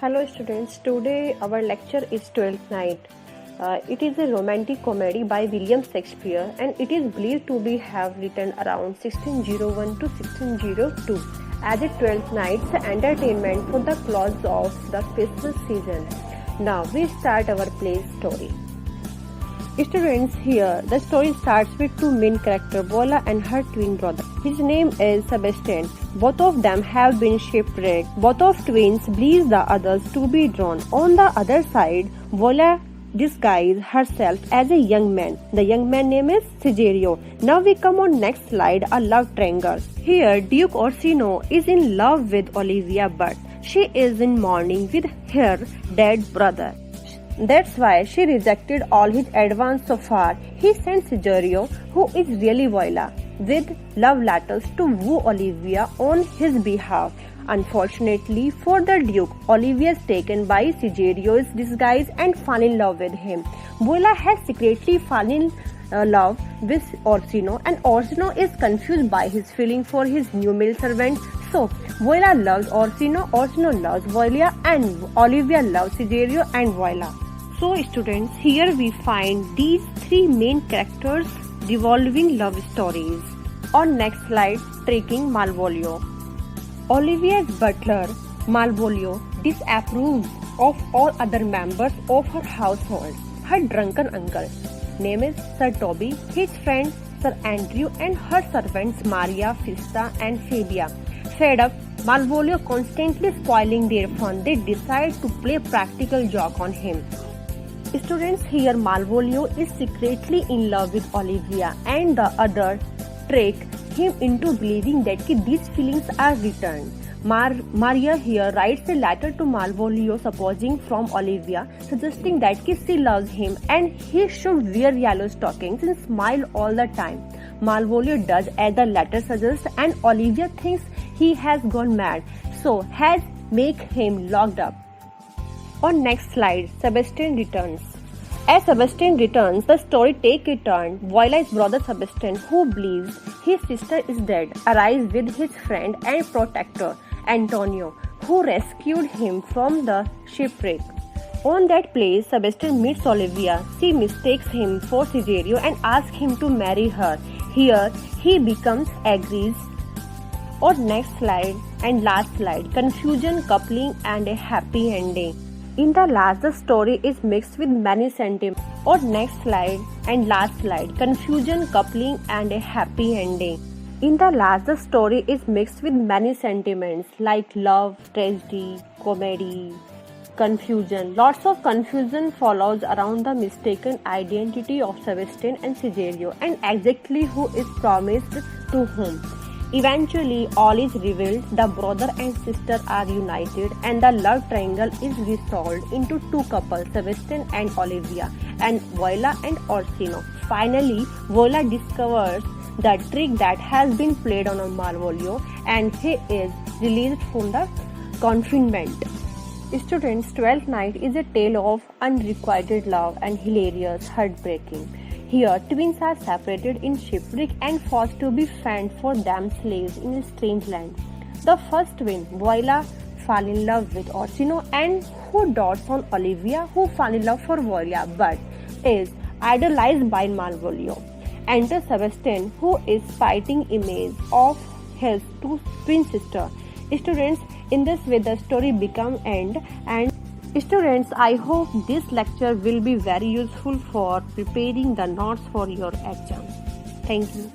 Hello students, today our lecture is Twelfth Night. It is a romantic comedy by William Shakespeare and it is believed to be have written around 1601 to 1602 as a 12th night's entertainment for the close of the Christmas season. Now we start our play story. Students, here the story starts with two main characters, Voila and her twin brother. His name is Sebastian. Both of them have been shipwrecked. Both of twins believe the others to be drowned. On the other side, Voila disguises herself as a young man. The young man name is Cigerio. Now we come on next slide, a love triangle. Here Duke Orsino is in love with Olivia, but she is in mourning with her dead brother. That's why she rejected all his advances so far. He sent Cigerio, who is really Voila, with love letters to woo Olivia on his behalf. Unfortunately for the Duke, Olivia is taken by Cigerio's disguise and falls in love with him. Voila has secretly fallen in love with Orsino, and Orsino is confused by his feeling for his new male servant. So, Voila loves Orsino, Orsino loves Voila, and Olivia loves Cigerio and Voila. So students, here we find these three main characters revolving love stories. On next slide, tricking Malvolio. Olivia's butler, Malvolio, disapproves of all other members of her household. Her drunken uncle, name is Sir Toby, his friend Sir Andrew, and her servants Maria, Fista, and Fabia. Fed up, Malvolio constantly spoiling their fun, they decide to play practical joke on him. Students, here Malvolio is secretly in love with Olivia and the other trick him into believing that these feelings are returned. Maria here writes a letter to Malvolio supposing from Olivia, suggesting that she loves him and he should wear yellow stockings and smile all the time. Malvolio does as the letter suggests, and Olivia thinks he has gone mad, so has make him locked up. On next slide, Sebastian returns. As Sebastian returns, the story takes a turn. Voila's brother Sebastian, who believes his sister is dead, arrives with his friend and protector, Antonio, who rescued him from the shipwreck. On that place, Sebastian meets Olivia. She mistakes him for Cigerio and asks him to marry her. Here, he agrees. On next slide and last slide, confusion, coupling, and a happy ending. In the last, the story is mixed with many sentiments. On next slide and last slide, confusion, coupling, and a happy ending. In the last, the story is mixed with many sentiments like love, tragedy, comedy, confusion. Lots of confusion follows around the mistaken identity of Sebastian and Cigerio and exactly who is promised to whom. Eventually, all is revealed, the brother and sister are united, and the love triangle is resolved into two couples, Sebastian and Olivia, and Voila and Orsino. Finally, Voila discovers the trick that has been played on Malvolio, and he is released from the confinement. Students, Twelfth Night is a tale of unrequited love and hilarious heartbreaking. Here, twins are separated in shipwreck and forced to be fend for them slaves in a strange land. The first twin, Voila, fall in love with Orsino and who dotes on Olivia, who fall in love for Voila but is idolized by Malvolio. Enter Sebastian, who is fighting image of his two twin sisters. Students, in this way the story becomes end. And students, I hope this lecture will be very useful for preparing the notes for your exam. Thank you.